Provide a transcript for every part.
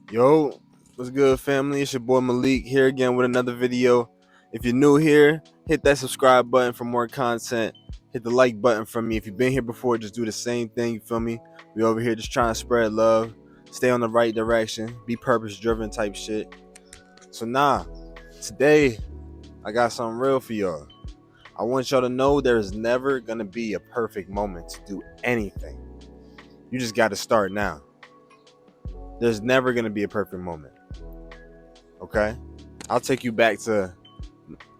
Yo, what's good, family? It's your boy Malik here again with another video. If you're new here, hit that subscribe button for more content. Hit the like button from me. If you've been here before, just do the same thing. You feel me? We over here just trying to spread love, stay on the right direction, be purpose driven type shit. So today I got something real for y'all. I want y'all to know there's never gonna be a perfect moment to do anything. You just got to start now. There's never gonna be a perfect moment. Okay? I'll take you back to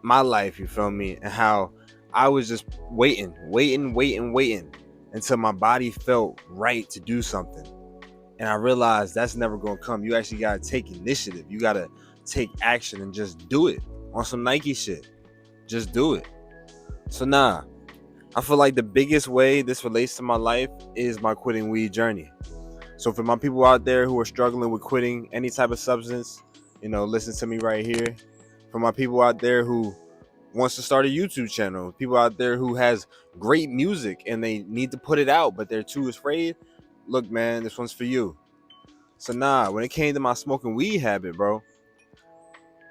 my life, you feel me, and how I was just waiting until my body felt right to do something. And I realized that's never gonna come. You actually gotta take initiative. You gotta take action and just do it on some Nike shit. Just do it. So I feel like the biggest way this relates to my life is my quitting weed journey. So for my people out there who are struggling with quitting any type of substance, listen to me right here. For my people out there who wants to start a YouTube channel, people out there who has great music and they need to put it out, but they're too afraid. Look, man, this one's for you. So when it came to my smoking weed habit, bro,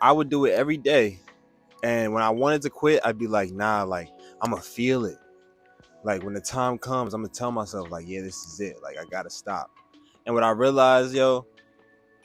I would do it every day. And when I wanted to quit, I'd be like, like I'm gonna feel it. Like when the time comes, I'm gonna tell myself like, yeah, this is it. Like I gotta stop. And what I realized,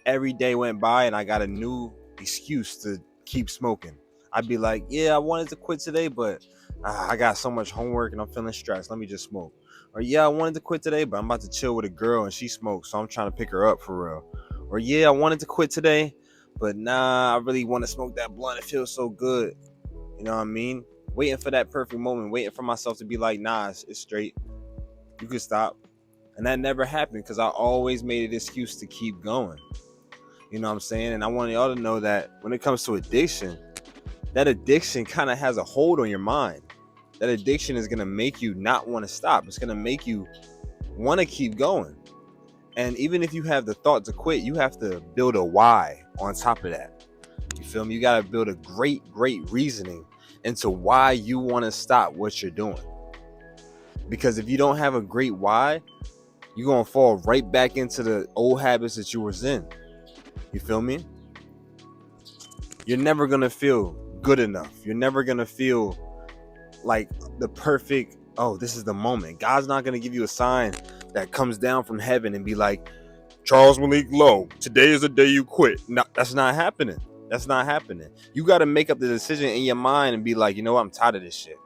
every day went by and I got a new excuse to keep smoking. I'd be like, yeah, I wanted to quit today, but I got so much homework and I'm feeling stressed. Let me just smoke. Or yeah, I wanted to quit today, but I'm about to chill with a girl and she smokes, so I'm trying to pick her up for real. Or yeah, I wanted to quit today, but I really want to smoke that blunt. It feels so good. You know what I mean? Waiting for that perfect moment, waiting for myself to be like, it's straight. You can stop. And that never happened because I always made an excuse to keep going. You know what I'm saying? And I want y'all to know that when it comes to addiction, that addiction kind of has a hold on your mind. That addiction is going to make you not want to stop. It's going to make you want to keep going. And even if you have the thought to quit, you have to build a why on top of that. You feel me? You got to build a great reasoning into why you want to stop what you're doing. Because if you don't have a great why, you're going to fall right back into the old habits that you was in. You feel me? You're never going to feel good enough. You're never going to feel like the perfect, this is the moment. God's not going to give you a sign that comes down from heaven and be like, Charles Malik Lowe, today is the day you quit. No, that's not happening. That's not happening. You got to make up the decision in your mind and be like, you know what? I'm tired of this shit.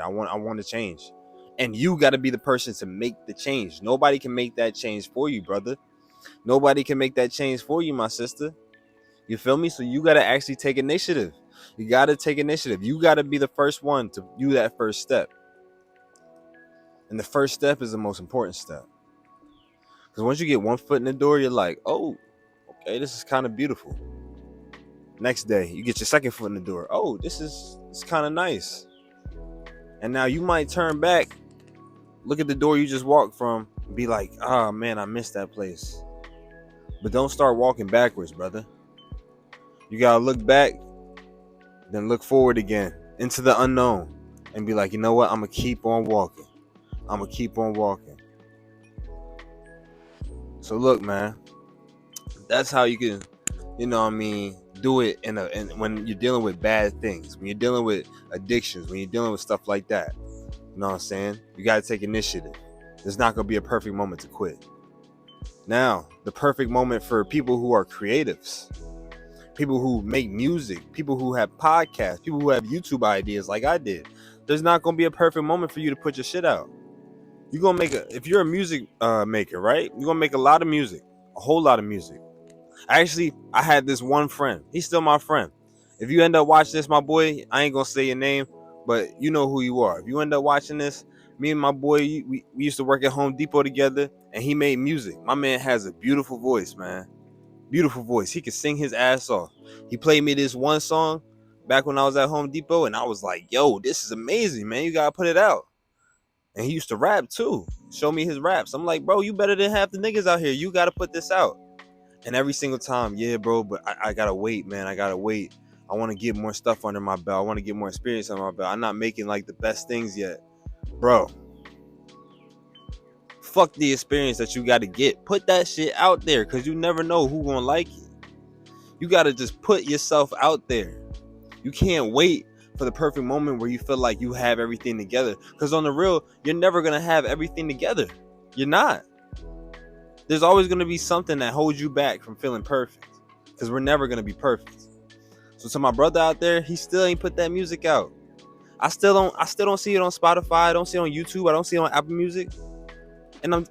I want to change. And you got to be the person to make the change. Nobody can make that change for you, brother. Nobody can make that change for you, my sister. You feel me? So you got to actually take initiative. You got to take initiative. You got to be the first one to do that first step. And the first step is the most important step. Because once you get one foot in the door, you're like, oh, okay, this is kind of beautiful. Next day, you get your second foot in the door. Oh, it's kind of nice. And now you might turn back, look at the door you just walked from, and be like, oh man, I missed that place. But don't start walking backwards, brother. You gotta look back, then look forward again into the unknown and be like, you know what? I'm gonna keep on walking. So look, man, that's how you can, do it when you're dealing with bad things, when you're dealing with addictions, when you're dealing with stuff like that. You know what I'm saying? You got to take initiative. There's not going to be a perfect moment to quit. Now, the perfect moment for people who are creatives, people who make music, people who have podcasts, people who have YouTube ideas like I did. There's not going to be a perfect moment for you to put your shit out. You're going to if you're a music maker, right? You're going to make a lot of music, a whole lot of music. I had this one friend. He's still my friend. If you end up watching this, my boy, I ain't going to say your name, but you know who you are. If you end up watching this, me and my boy, we used to work at Home Depot together, and he made music. My man has a beautiful voice, man. Beautiful voice. He could sing his ass off. He played me this one song back when I was at Home Depot, and I was like, yo, this is amazing, man. You got to put it out. And he used to rap, too. Show me his raps. I'm like, bro, you better than half the niggas out here. You got to put this out. And every single time, yeah, bro, but I got to wait, man. I got to wait. I want to get more stuff under my belt. I want to get more experience under my belt. I'm not making, like, the best things yet. Bro, fuck the experience that you got to get. Put that shit out there, because you never know who gonna like it. You got to just put yourself out there. You can't wait for the perfect moment where you feel like you have everything together, because on the real, you're never gonna have everything together. You're not. There's always gonna be something that holds you back from feeling perfect, because we're never gonna be perfect. So to my brother out there, he still ain't put that music out. I still don't see it on Spotify. I don't see it on YouTube. I don't see it on Apple Music. And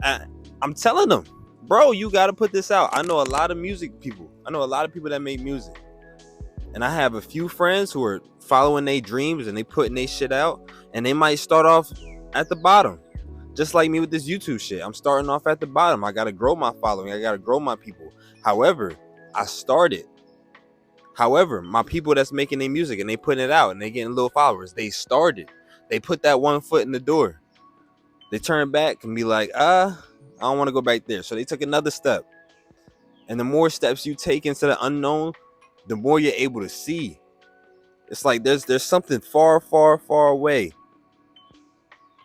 I'm telling them, bro, you gotta put this out. I know a lot of music people. I know a lot of people that make music. And I have a few friends who are following their dreams and they putting their shit out. And they might start off at the bottom. Just like me with this YouTube shit. I'm starting off at the bottom. I gotta grow my following. I gotta grow my people. However, I started. However, my people that's making their music and they putting it out and they getting little followers, they started. They put that one foot in the door. They turn back and be like, I don't want to go back there. So they took another step. And the more steps you take into the unknown, the more you're able to see. It's like there's something far, far, far away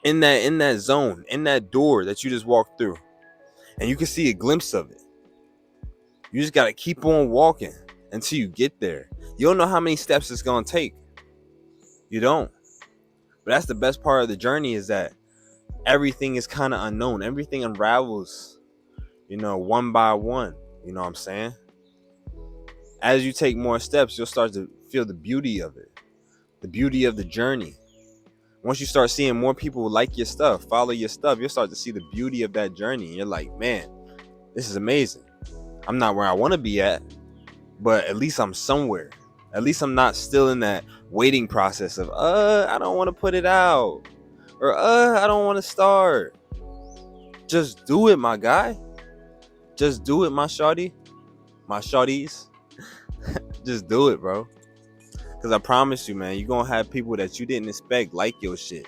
in that zone, in that door that you just walked through. And you can see a glimpse of it. You just got to keep on walking until you get there. You don't know how many steps it's going to take. You don't. But that's the best part of the journey, is that everything is kind of unknown. Everything unravels, one by one. You know what I'm saying? As you take more steps, you'll start to feel the beauty of it. The beauty of the journey. Once you start seeing more people like your stuff, follow your stuff, you'll start to see the beauty of that journey. And you're like, man, this is amazing. I'm not where I want to be at, but at least I'm somewhere. At least I'm not still in that waiting process of, I don't want to put it out. Or, I don't want to start. Just do it, my guy. Just do it, my shawty. My shawties. Just do it, bro. Because I promise you, man, you're going to have people that you didn't expect like your shit.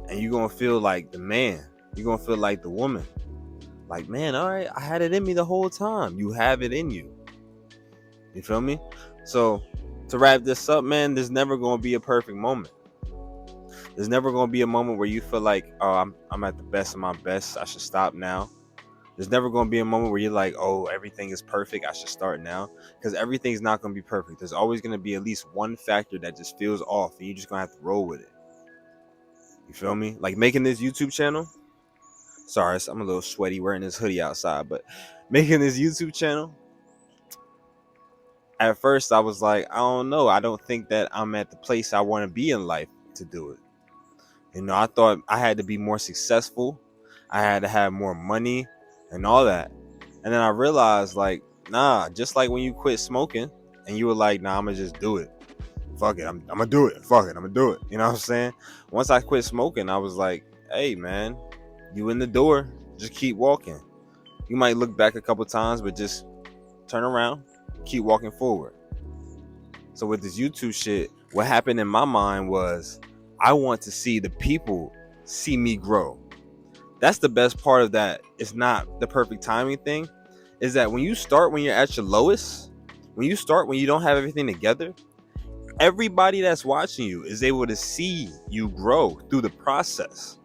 And you're going to feel like the man. You're going to feel like the woman. Like, man, all right, I had it in me the whole time. You have it in you. You feel me? So, to wrap this up, man, there's never going to be a perfect moment. There's never going to be a moment where you feel like, oh, I'm at the best of my best. I should stop now. There's never going to be a moment where you're like, oh, everything is perfect. I should start now. Because everything's not going to be perfect. There's always going to be at least one factor that just feels off. And you're just going to have to roll with it. You feel me? Like making this YouTube channel. Sorry, I'm a little sweaty wearing this hoodie outside. But making this YouTube channel. At first, I was like, I don't know. I don't think that I'm at the place I want to be in life to do it. I thought I had to be more successful. I had to have more money and all that. And then I realized, like, nah, just like when you quit smoking and you were like, nah, I'm going to just do it. Fuck it. I'm going to do it. Fuck it. I'm going to do it. You know what I'm saying? Once I quit smoking, I was like, hey, man, you in the door. Just keep walking. You might look back a couple times, but just turn around. Keep walking forward. So with this YouTube shit, what happened in my mind was, I want to see the people see me grow. That's the best part of that. It's not the perfect timing thing. Is that when you start, when you're at your lowest, when you start, when you don't have everything together, everybody that's watching you is able to see you grow through the process.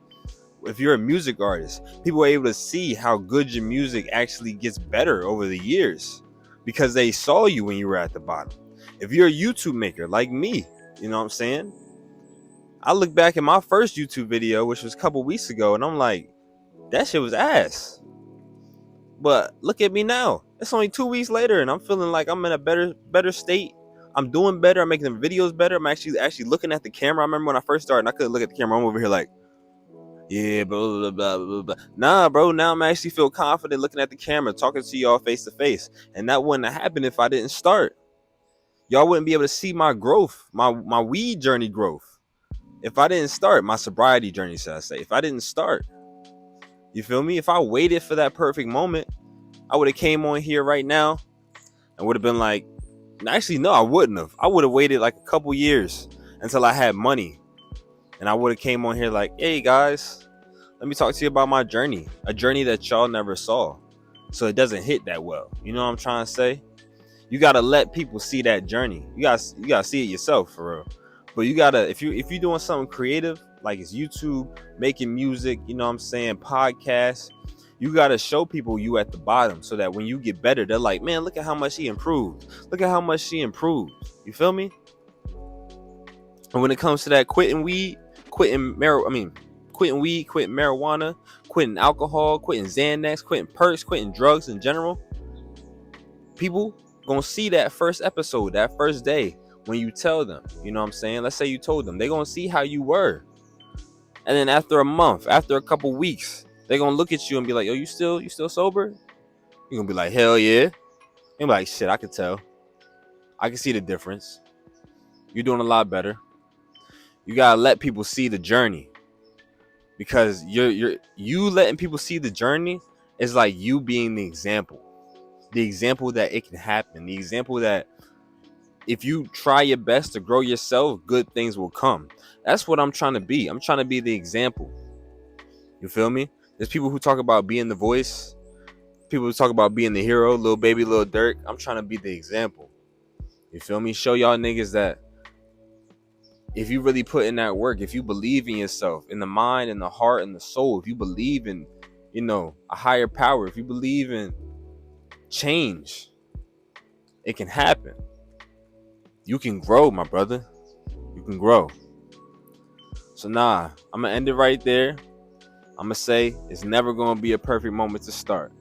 If you're a music artist, people are able to see how good your music actually gets better over the years because they saw you when you were at the bottom. If you're a YouTube maker like me, you know what I'm saying? I look back at my first YouTube video, which was a couple weeks ago, and I'm like, that shit was ass. But look at me now. It's only 2 weeks later, and I'm feeling like I'm in a better state. I'm doing better. I'm making the videos better. I'm actually looking at the camera. I remember when I first started, and I couldn't look at the camera. I'm over here like, yeah, blah, blah, blah, blah, blah. Nah, bro, now I'm actually feel confident looking at the camera, talking to y'all face to face. And that wouldn't have happened if I didn't start. Y'all wouldn't be able to see my growth, my weed journey growth. If I didn't start, my sobriety journey, should I say, if I didn't start. You feel me? If I waited for that perfect moment, I would have came on here right now and would have been like, actually, no, I wouldn't have. I would have waited like a couple years until I had money. And I would have came on here like, hey, guys, let me talk to you about my journey. A journey that y'all never saw. So it doesn't hit that well. You know what I'm trying to say? You got to let people see that journey. You got to see it yourself, for real. But you got to, if you're doing something creative, like it's YouTube, making music, you know what I'm saying, podcasts. You gotta show people you at the bottom so that when you get better, they're like, man, look at how much he improved. Look at how much she improved. You feel me? And when it comes to that quitting weed, quitting marijuana, quitting alcohol, quitting Xanax, quitting perks, quitting drugs in general, people gonna see that first episode, that first day when you tell them, you know what I'm saying? Let's say you told them, they're gonna see how you were. And then after a month, after a couple weeks, they're gonna look at you and be like, yo, you still sober? You're gonna be like, hell yeah. You're like, shit, I can tell. I can see the difference. You're doing a lot better. You gotta let people see the journey. Because you letting people see the journey is like you being the example. The example that it can happen. The example that if you try your best to grow yourself, good things will come. That's what I'm trying to be. I'm trying to be the example. You feel me? There's people who talk about being the voice. People who talk about being the hero, Lil Baby, Lil Durk. I'm trying to be the example. You feel me? Show y'all niggas that if you really put in that work, if you believe in yourself, in the mind, in the heart, in the soul, if you believe in, you know, a higher power, if you believe in change, it can happen. You can grow, my brother. You can grow. So nah, I'm gonna end it right there. I'm gonna say it's never gonna be a perfect moment to start,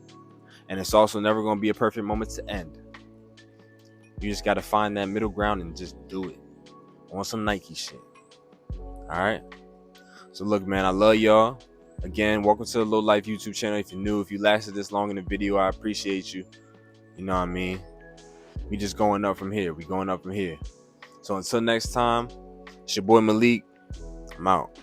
and it's also never gonna be a perfect moment to end. You just gotta find that middle ground and just do it on some Nike shit. All right. So look, man, I love y'all. Again, welcome to the Low Life YouTube channel. If you're new, if you lasted this long in the video, I appreciate you. You know what I mean? We just going up from here. We going up from here. So until next time, it's your boy Malik. I'm out.